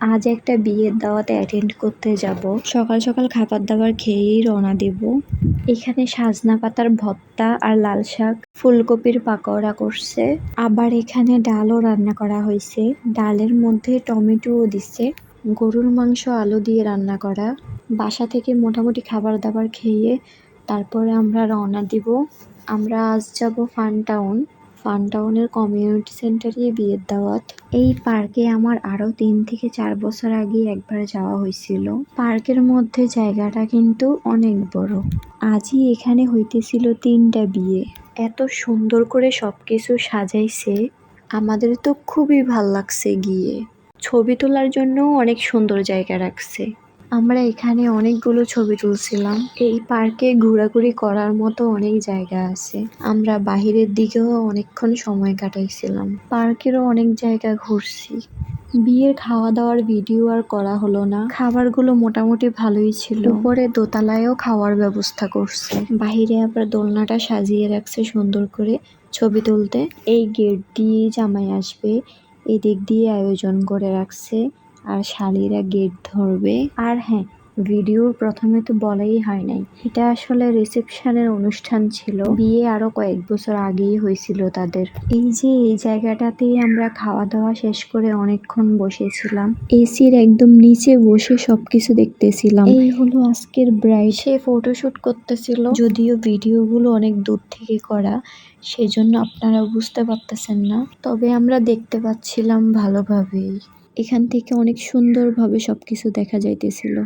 আজ একটা বিয়ের দাওয়াতে অ্যাটেন্ড করতে যাব। সকাল সকাল খাবার দাবার খেয়েই রওনা দেব। এখানে সাজনা পাতার ভর্তা আর লাল শাক, ফুলকপির পাকোড়া করছে। আবার এখানে ডালও রান্না করা হয়েছে। ডালের মধ্যে টমেটোও দিছে। গরুর মাংস আলু দিয়ে রান্না করা। বাসা থেকে মোটামুটি খাবার দাবার খেয়ে তারপরে আমরা রওনা দিব। আমরা আজ যাব ফানটাউনের কমিউনিটি সেন্টারে বিয়ের দাওয়াত। এই পার্কে আমার আরো 3 থেকে 4 বছর আগে একবার যাওয়া হয়েছিল। পার্কের মধ্যে জায়গাটা কিন্তু অনেক বড়। আজই এখানে হইতেছিল 3টা বিয়ে। এত সুন্দর করে সবকিছু সাজাইছে, আমাদের তো খুবই ভাল লাগছে গিয়ে। ছবি তোলার জন্য অনেক সুন্দর জায়গা রাখছে। আমরা এখানে অনেকগুলো ছবি তুলছিলাম। এই পার্কে ঘোরাঘুরি করার মতো অনেক জায়গা আছে। আমরা বাহিরের দিকেও অনেকক্ষণ সময় কাটাইছিলাম। পার্কেরও অনেক জায়গা ঘুরছি। বিয়ের খাওয়া দাওয়ার ভিডিও আর করা হলো না। খাবারগুলো মোটামুটি ভালোই ছিল। উপরে দোতলায়ও খাওয়ার ব্যবস্থা করছে। বাহিরে আবার দোলনাটা সাজিয়ে রাখছে সুন্দর করে ছবি তুলতে। এই গেট দিয়ে জামাই আসবে, এদিক দিয়ে আয়োজন করে রাখছে। আর শালিরা গেট ধরবে। আর হ্যাঁ, ভিডিওর প্রথমে তো বলাই হয় নাই, এটা আসলে রিসেপশনের অনুষ্ঠান ছিল। বিয়ে আরো কয়েক বছর আগেই হয়েছিল তাদের। এই যে এই জায়গাটাতেই আমরা খাওয়া দাওয়া শেষ করে অনেকক্ষণ বসেছিলাম। এসির একদম নিচে বসে সবকিছু দেখতেছিলাম। এই হলো আজকের ব্রাইড। সে ফটোশুট করতেছিল, যদিও ভিডিওগুলো অনেক দূর থেকে করা, সেজন্য আপনারা বুঝতে পারতেছেন না। তবে আমরা দেখতে পাচ্ছিলাম ভালোভাবেই। এখান থেকে অনেক সুন্দরভাবে সবকিছু দেখা যাইতেছিল।